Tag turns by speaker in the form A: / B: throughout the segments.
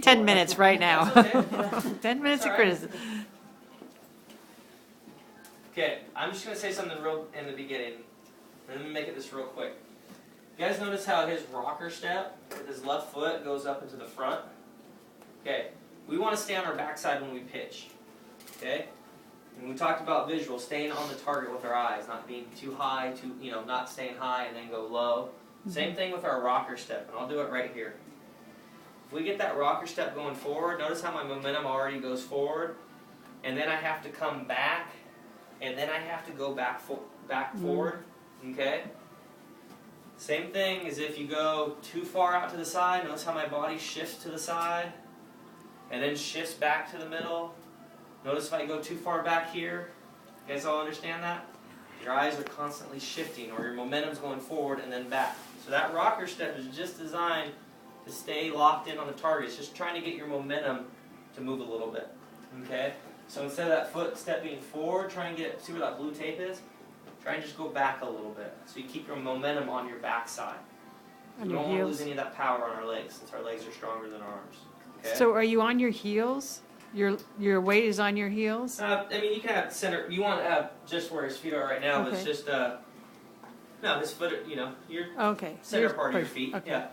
A: 10 minutes right now.
B: That's okay.
A: 10 minutes of
B: All right.
A: criticism.
B: Okay, I'm just going to say something real in the beginning. Let me make it this real quick. You guys notice how his rocker step with his left foot goes up into the front? Okay, we want to stay on our backside when we pitch. Okay? And we talked about visual, staying on the target with our eyes, not being too high, not staying high and then go low. Same thing with our rocker step, and I'll do it right here. If we get that rocker step going forward, notice how my momentum already goes forward, and then I have to come back, and then I have to go back forward, okay? Same thing as if you go too far out to the side, notice how my body shifts to the side, and then shifts back to the middle. Notice if I go too far back here, you guys all understand that? Your eyes are constantly shifting, or your momentum's going forward and then back. So that rocker step is just designed to stay locked in on the target. It's just trying to get your momentum to move a little bit. Okay? So instead of that foot stepping forward, try and see where that blue tape is? Try and just go back a little bit. So you keep your momentum on your backside. We don't want to lose any of that power on our legs, since our legs are stronger than our arms. Okay?
A: So are you on your heels? Your weight is on your heels?
B: I mean, you can have center. You want to have just where his feet are right now, but it's
A: Okay.
B: just no, his foot. Your
A: Okay.
B: center part of your feet.
A: Okay.
B: Yeah.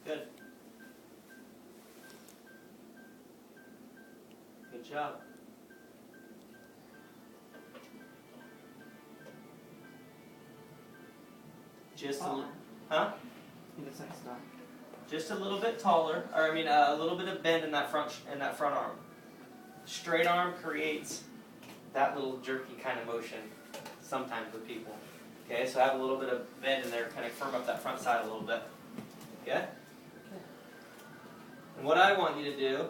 B: Good. Good job. Just a little, huh? Just a little bit taller, or I mean, a little bit of bend in that front arm. Straight arm creates that little jerky kind of motion sometimes with people. Okay, so have a little bit of bend in there, kind of firm up that front side a little bit. Okay? And what I want you to do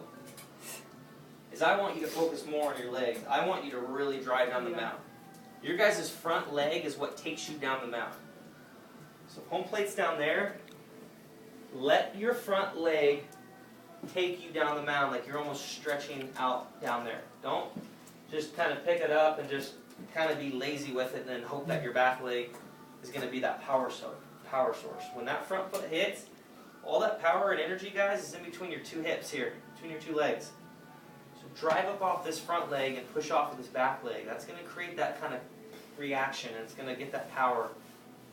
B: is I want you to focus more on your legs. I want you to really drive down the mount. Your guys' front leg is what takes you down the mount. So home plate's down there. Let your front leg take you down the mound like you're almost stretching out down there. Don't just kind of pick it up and just kind of be lazy with it and then hope that your back leg is going to be that power source. When that front foot hits, all that power and energy, guys, is in between your two hips here, between your two legs. So drive up off this front leg and push off of this back leg. That's going to create that kind of reaction, and it's going to get that power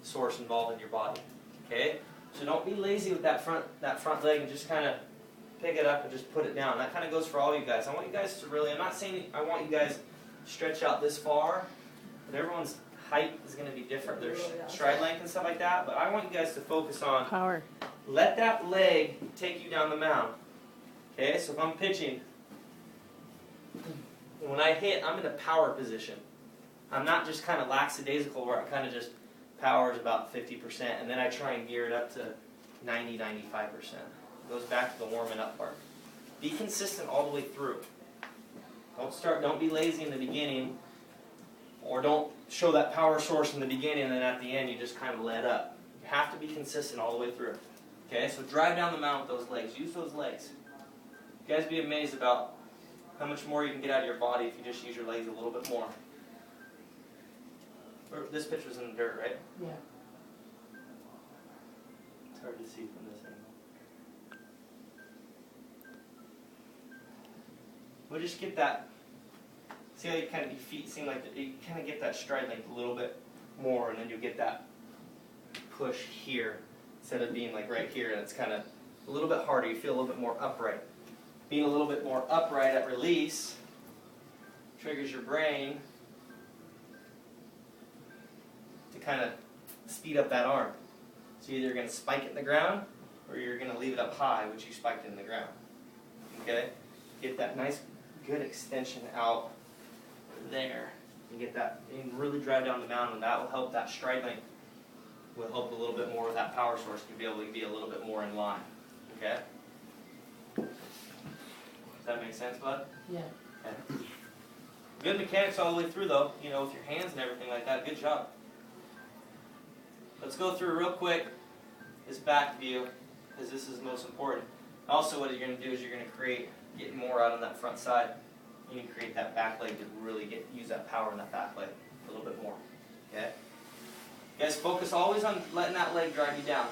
B: source involved in your body. Okay? So don't be lazy with that front leg and just kind of pick it up and just put it down. That kind of goes for all you guys. I want you guys to really, I'm not saying I want you guys to stretch out this far, but everyone's height is going to be different. There's stride length and stuff like that, but I want you guys to focus on
A: Power.
B: let that leg take you down the mound. Okay, so if I'm pitching, when I hit, I'm in a power position. I'm not just kind of lackadaisical where I kind of just power's about 50%, and then I try and gear it up to 90, 95%. It goes back to the warming up part. Be consistent all the way through. Don't be lazy in the beginning, or don't show that power source in the beginning and then at the end you just kind of let up. You have to be consistent all the way through. Okay, so drive down the mound with those legs. Use those legs. You guys be amazed about how much more you can get out of your body if you just use your legs a little bit more. This pitch was in the dirt, right?
C: Yeah.
B: It's hard to see from this angle. We'll just get that. See how you kind of your feet seem like you kind of get that stride length a little bit more, and then you get that push here instead of being like right here, and it's kind of a little bit harder. You feel a little bit more upright. Being a little bit more upright at release triggers your brain to kind of speed up that arm. So you're either going to spike it in the ground, or you're going to leave it up high, which you spiked it in the ground. Okay? Get that nice, good extension out there. And get that, and really drive down the mound, and that will help that stride length. Will help a little bit more with that power source to be able to be a little bit more in line. Okay? Does that make sense, bud?
C: Yeah.
B: Okay. Good mechanics all the way through, though. You know, with your hands and everything like that. Good job. Let's go through real quick this back view, because this is most important. Also, what you're going to do is you're going to get more out on that front side. You need to create that back leg to really use that power in that back leg a little bit more. Okay? You guys focus always on letting that leg drive you down.